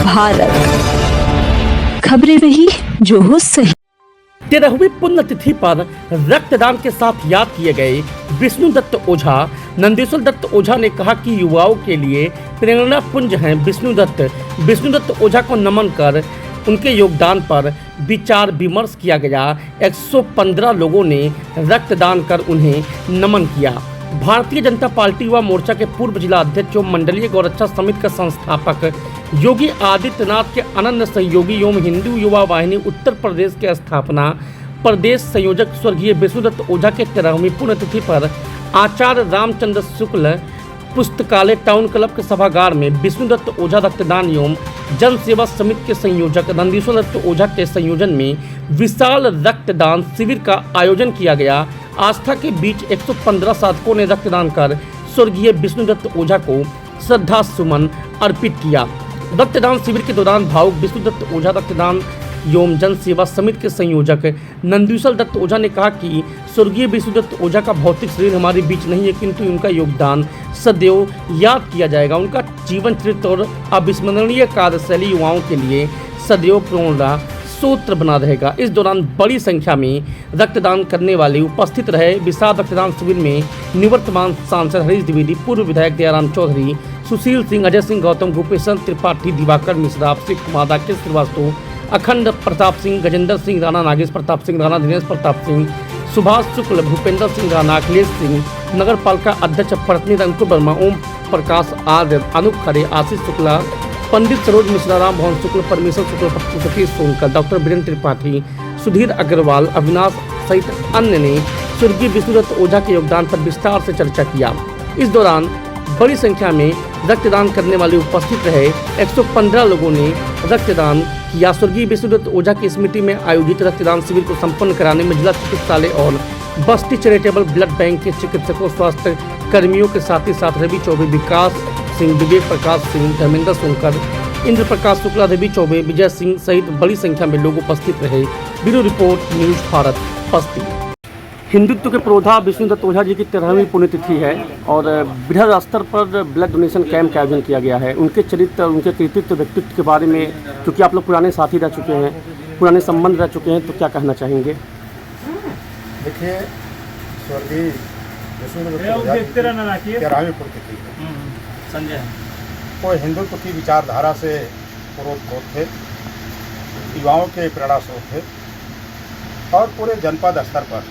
भारत, खबरें वही जो हो सही। 13वीं पुण्यतिथि पर रक्तदान के साथ याद किए गए विष्णुदत्त ओझा। नंदेश्वर दत्त ओझा ने कहा कि युवाओं के लिए प्रेरणा पुंज हैं विष्णुदत्त ओझा को नमन कर उनके योगदान पर विचार विमर्श किया गया। 115 लोगों ने रक्तदान कर उन्हें नमन किया। भारतीय जनता पार्टी युवा मोर्चा के पूर्व जिला अध्यक्ष एवं मंडलीय गौरक्षा समिति का संस्थापक योगी आदित्यनाथ के अनन्य सहयोगी एवं हिंदू युवा वाहिनी उत्तर प्रदेश के स्थापना प्रदेश संयोजक स्वर्गीय विष्णुदत्त ओझा के 13वीं पुण्यतिथि पर आचार्य रामचंद्र शुक्ल पुस्तकालय टाउन क्लब के सभागार में विष्णुदत्त ओझा रक्तदान एवं जन सेवा समिति के संयोजक नंदीश्वर दत्त ओझा के संयोजन में विशाल रक्तदान शिविर का आयोजन किया गया। आस्था के बीच 115 साधकों ने रक्तदान कर स्वर्गीय विष्णुदत्त ओझा को श्रद्धा सुमन अर्पित किया। रक्तदान शिविर के दौरान भावुक विष्णुदत्त ओझा रक्तदान एवं जन सेवा समिति के संयोजक नंदीश्वर दत्त ओझा ने कहा कि स्वर्गीय विष्णुदत्त ओझा का भौतिक शरीर हमारे बीच नहीं है, किंतु उनका योगदान सदैव याद किया जाएगा। उनका जीवन चरित्र और अविस्मरणीय कार्यशैली युवाओं के लिए सदैव प्रेरणा सूत्र बना रहेगा। इस दौरान बड़ी संख्या में रक्तदान करने वाले उपस्थित रहे। विशाल रक्तदान शिविर में निवर्तमान सांसद हरीश द्विवेदी, पूर्व विधायक दयाराम चौधरी, सुशील सिंह, अजय सिंह गौतम, भूपेशन त्रिपाठी, दिवाकर मिश्रा, शिव कुमार, राकेश श्रीवास्तव, अखंड प्रताप सिंह, गजेंद्र सिंह राणा, नागेश प्रताप सिंह राणा, दिनेश प्रताप सिंह, सुभाष शुक्ल, भूपेंद्र सिंह राणा, अखिलेश सिंह, नगर पालिका अध्यक्ष पत्नी अंकुर वर्मा, ओम प्रकाश आर्य, अनूप खरे, आशीष शुक्ला, पंडित सरोज मिश्रा, राम भवन शुक्ल, परमेश्वर शुक्ल, सतीश सोनकर, डॉक्टर वीरेंद्र त्रिपाठी, सुधीर अग्रवाल, अविनाश सहित अन्य ने स्वर्गीय विष्णुदत्त ओझा के योगदान पर विस्तार से चर्चा किया। इस दौरान बड़ी संख्या में रक्तदान करने वाले उपस्थित रहे। 115 लोगों ने रक्तदान किया। स्वर्गीय विष्णुदत्त ओझा की स्मृति में आयोजित रक्तदान शिविर को संपन्न कराने में जिला चिकित्सालय और बस्ती चैरिटेबल ब्लड बैंक के चिकित्सकों, स्वास्थ्य कर्मियों के साथ ही साथ रवि चौबे, विकास सिंह, विवेक प्रकाश सिंह, धर्मेंद्र सोनकर, इंद्र प्रकाश शुक्ला, रवि चौबे, विजय सिंह सहित बड़ी संख्या में लोग उपस्थित रहे। ब्यूरो रिपोर्ट, न्यूज भारत, बस्ती। हिंदुत्व के पुरोधा विष्णुदत्त ओझा जी की 13वीं पुण्यतिथि है और बृहद स्तर पर ब्लड डोनेशन कैंप का आयोजन किया गया है। उनके चरित्र, उनके कृतित्व, व्यक्तित्व के बारे में, क्योंकि आप लोग पुराने साथी रह चुके हैं, पुराने संबंध रह चुके हैं, तो क्या कहना चाहेंगे? देखिए, स्वर्गीय विष्णुदत्त ओझा की 13वीं पुण्यतिथि है। संजय वो हिंदुत्व की विचारधारा से प्रोत थे, युवाओं के प्रेरणा स्रोत थे और पूरे जनपद स्तर पर,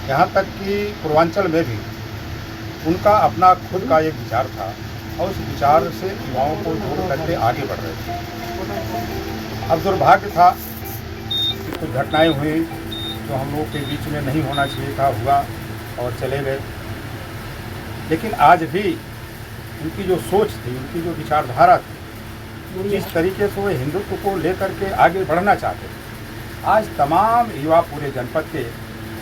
यहाँ तक कि पूर्वांचल में भी उनका अपना खुद का एक विचार था और उस विचार से युवाओं को जोड़ करके आगे बढ़ रहे थे। अब दुर्भाग्य था कि कुछ घटनाएं हुई जो हम लोगों के बीच में नहीं होना चाहिए था, हुआ और चले गए। लेकिन आज भी उनकी जो सोच थी, उनकी जो विचारधारा थी, जिस तरीके से वो हिंदुत्व को लेकर के आगे बढ़ना चाहते थे, आज तमाम युवा पूरे जनपद के,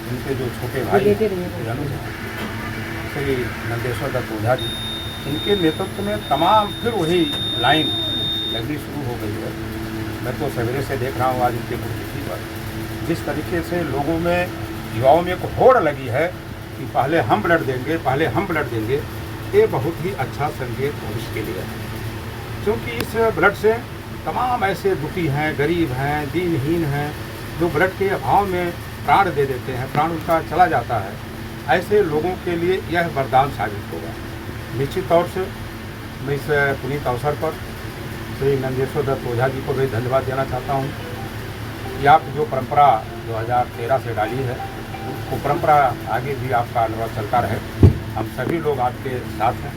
उनके जो छोटे भाई श्री नंदेश्वर दत्त ओझा जी, इनके नेतृत्व में तमाम फिर वही लाइन लगनी शुरू हो गई है। मैं तो सवेरे से देख रहा हूँ आज इनके पुण्यतिथि पर जिस तरीके से लोगों में, युवाओं में एक होड़ लगी है कि पहले हम ब्लड देंगे, पहले हम ब्लड देंगे। ये बहुत ही अच्छा संकेत भविष्य के लिए है, क्योंकि इस ब्लड से तमाम ऐसे दुखी हैं, गरीब हैं, दीनहीन हैं, जो ब्लड के अभाव में प्राण दे देते हैं, प्राण उनका चला जाता है। ऐसे लोगों के लिए यह वरदान साबित होगा। निश्चित तौर से मैं इस पुनीत अवसर पर श्री नंदेश्वर दत्त ओझा जी को भी धन्यवाद देना चाहता हूँ कि आप जो परंपरा 2013 से डाली है, वो परंपरा आगे भी आपका अनुभव चलता रहे। हम सभी लोग आपके साथ हैं,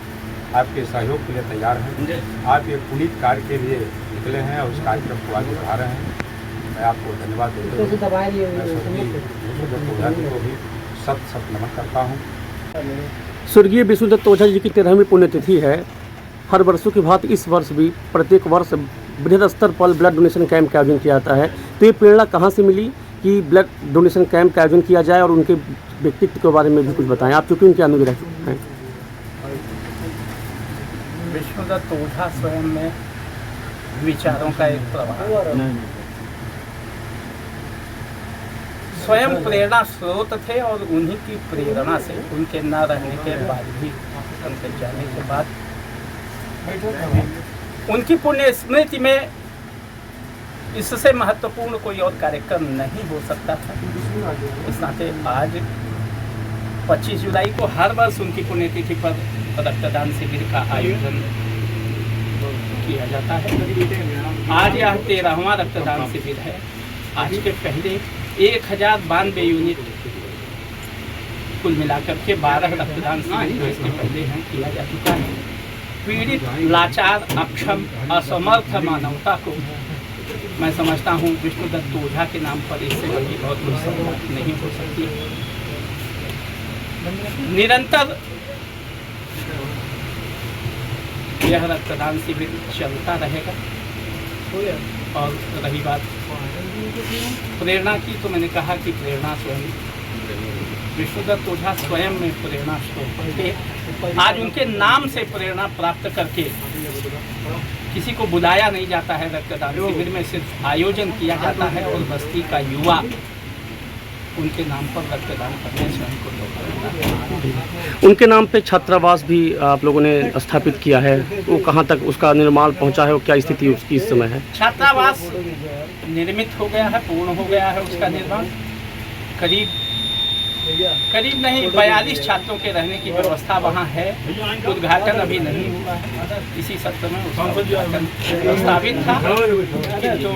आपके सहयोग के लिए तैयार हैं। आप एक पुनीत कार्य के लिए निकले हैं और इस कार्यक्रम को आगे बढ़ा रहे हैं। मैं आपको धन्यवाद देता हूँ। ओझा जी को भी सत नमन करता हूँ। स्वर्गीय विष्णुदत्त ओझा जी की 13वीं पुण्यतिथि है। हर वर्षों की भांति इस वर्ष भी प्रत्येक वर्ष बृहद स्तर पर ब्लड डोनेशन कैंप का आयोजन किया जाता है। तो ये प्रेरणा कहाँ से मिली कि ब्लड डोनेशन कैंप का आयोजन किया जाए, और उनके व्यक्तित्व के बारे में भी कुछ बताएं आप, चूँकि उनके अनुयायी रह चुके हैं। विष्णुदत्त ओझा स्वयं में विचारों का एक प्रभाव, स्वयं प्रेरणा स्रोत थे और उन्हीं की प्रेरणा से, उनके न रहने के बाद भी, उनके जाने के बाद उनकी पुण्य स्मृति में इससे महत्वपूर्ण कोई और कार्यक्रम नहीं हो सकता था। इस नाते आज 25 जुलाई को हर वर्ष उनकी पुण्यतिथि पर रक्तदान शिविर का आयोजन किया जाता है। आज यह 13वां रक्तदान शिविर है। आज के पहले 1092 यूनिट कुल मिलाकर के 12 रक्तदान शिविर इसके पहले हैं किया जा चुका है। पीड़ित, लाचार, अक्षम, असमर्थ मानवता को मैं समझता हूँ विष्णुदत्त ओझा के नाम पर इससे बड़ी और कोई सफलता नहीं हो सकती। निरंतर यह रक्तदान शिविर चलता रहेगा। और रही बात प्रेरणा की, तो मैंने कहा कि प्रेरणा स्वयं विष्णुदत्त ओझा स्वयं में प्रेरणा स्रोत थे। आज उनके नाम से प्रेरणा प्राप्त करके किसी को बुलाया नहीं जाता है रक्तदान शिविर में, सिर्फ आयोजन किया जाता है और बस्ती का युवा उनके नाम पर रक्तदान करने स्वयं को लोग। उनके नाम पे छात्रावास भी आप लोगों ने स्थापित किया है, वो कहाँ तक उसका निर्माण पहुंचा है और क्या स्थिति उसकी इस समय है? छात्रावास निर्मित हो गया है, पूर्ण हो गया है उसका निर्माण। करीब नहीं 42 छात्रों के रहने की व्यवस्था वहाँ है। उद्घाटन अभी नहीं हुआ है, इसी सत्र में उसका उद्घाटन प्रस्तावित था, किंतु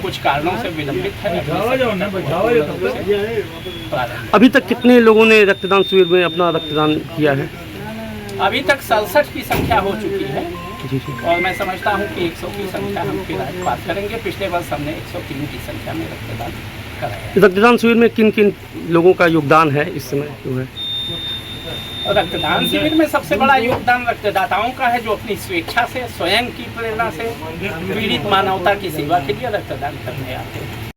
कुछ कारणों से विलंबित है। अभी तक कितने लोगों ने रक्तदान शिविर में अपना रक्तदान किया है? अभी तक 67 की संख्या हो चुकी है जी। और मैं समझता हूँ कि 100 की संख्या हम फिर आज बात करेंगे। पिछले वर्ष हमने 103 की संख्या में रक्तदान कराया। रक्तदान शिविर में किन किन लोगों का योगदान है इस समय जो है? रक्तदान शिविर में सबसे बड़ा योगदान रक्तदाताओं का है, जो अपनी स्वेच्छा से, स्वयं की प्रेरणा से पीड़ित मानवता की सेवा के लिए रक्तदान करने आते हैं।